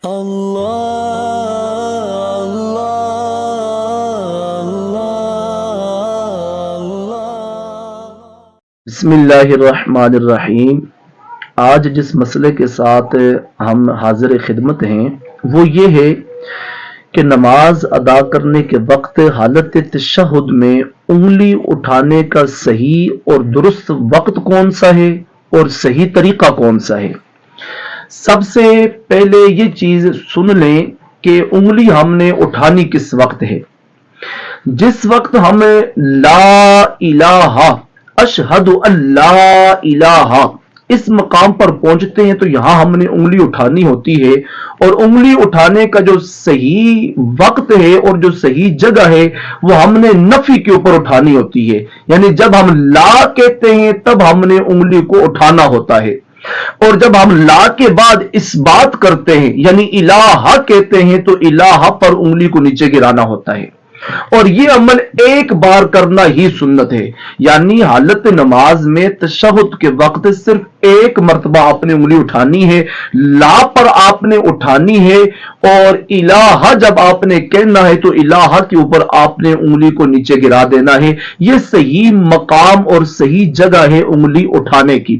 بسم اللہ الرحمن الرحیم۔ آج جس مسئلے کے ساتھ ہم حاضر خدمت ہیں وہ یہ ہے کہ نماز ادا کرنے کے وقت حالت تشہد میں انگلی اٹھانے کا صحیح اور درست وقت کون سا ہے اور صحیح طریقہ کون سا ہے۔ سب سے پہلے یہ چیز سن لیں کہ انگلی ہم نے اٹھانی کس وقت ہے۔ جس وقت ہم لا الہ اشہد اللہ الہ اس مقام پر پہنچتے ہیں تو یہاں ہم نے انگلی اٹھانی ہوتی ہے، اور انگلی اٹھانے کا جو صحیح وقت ہے اور جو صحیح جگہ ہے وہ ہم نے نفی کے اوپر اٹھانی ہوتی ہے، یعنی جب ہم لا کہتے ہیں تب ہم نے انگلی کو اٹھانا ہوتا ہے، اور جب ہم لا کے بعد اس بات کرتے ہیں یعنی الہ کہتے ہیں تو الہ پر انگلی کو نیچے گرانا ہوتا ہے، اور یہ عمل ایک بار کرنا ہی سنت ہے، یعنی حالت نماز میں تشہد کے وقت صرف ایک مرتبہ آپ نے انگلی اٹھانی ہے، لا پر آپ نے اٹھانی ہے، اور الہ جب آپ نے کہنا ہے تو الہ کے اوپر آپ نے انگلی کو نیچے گرا دینا ہے۔ یہ صحیح مقام اور صحیح جگہ ہے انگلی اٹھانے کی۔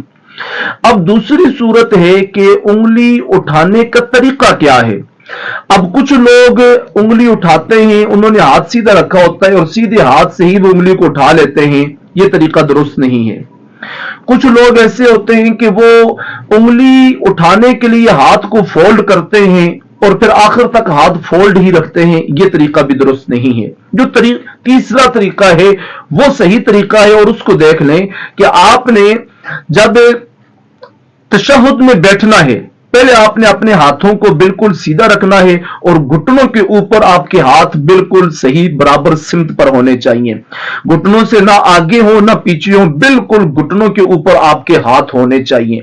اب دوسری صورت ہے کہ انگلی اٹھانے کا طریقہ کیا ہے۔ اب کچھ لوگ انگلی اٹھاتے ہیں، انہوں نے ہاتھ سیدھا رکھا ہوتا ہے اور سیدھے ہاتھ سے ہی وہ انگلی کو اٹھا لیتے ہیں، یہ طریقہ درست نہیں ہے۔ کچھ لوگ ایسے ہوتے ہیں کہ وہ انگلی اٹھانے کے لیے ہاتھ کو فولڈ کرتے ہیں اور پھر آخر تک ہاتھ فولڈ ہی رکھتے ہیں، یہ طریقہ بھی درست نہیں ہے۔ جو تیسرا طریقہ ہے وہ صحیح طریقہ ہے، اور اس کو دیکھ لیں کہ آپ نے جب تشہد میں بیٹھنا ہے پہلے آپ نے اپنے ہاتھوں کو بالکل سیدھا رکھنا ہے، اور گھٹنوں کے اوپر آپ کے ہاتھ بالکل صحیح برابر سمت پر ہونے چاہیے، گھٹنوں سے نہ آگے ہو نہ پیچھے ہو، بالکل گھٹنوں کے اوپر آپ کے ہاتھ ہونے چاہیے۔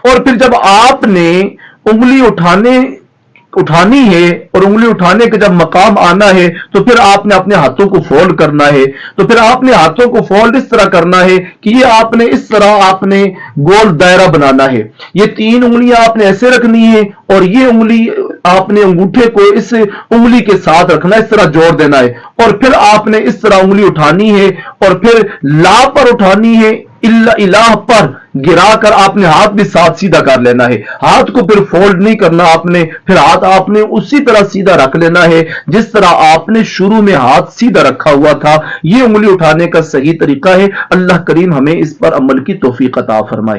اور پھر جب آپ نے انگلی اٹھانی ہے اور انگلی اٹھانے کا جب مقام آنا ہے تو پھر آپ نے اپنے ہاتھوں کو فولڈ کرنا ہے، تو پھر آپ نے ہاتھوں کو فولڈ اس طرح کرنا ہے کہ یہ آپ نے اس طرح آپ نے گول دائرہ بنانا ہے، یہ تین انگلیاں آپ نے ایسے رکھنی ہے، اور یہ انگلی آپ نے انگوٹھے کو اس انگلی کے ساتھ رکھنا ہے، اس طرح جوڑ دینا ہے، اور پھر آپ نے اس طرح انگلی اٹھانی ہے، اور پھر لا پر اٹھانی ہے، الہ پر گرا کر آپ نے ہاتھ بھی ساتھ سیدھا کر لینا ہے، ہاتھ کو پھر فولڈ نہیں کرنا، آپ نے پھر ہاتھ آپ نے اسی طرح سیدھا رکھ لینا ہے جس طرح آپ نے شروع میں ہاتھ سیدھا رکھا ہوا تھا۔ یہ انگلی اٹھانے کا صحیح طریقہ ہے۔ اللہ کریم ہمیں اس پر عمل کی توفیق عطا فرمائے۔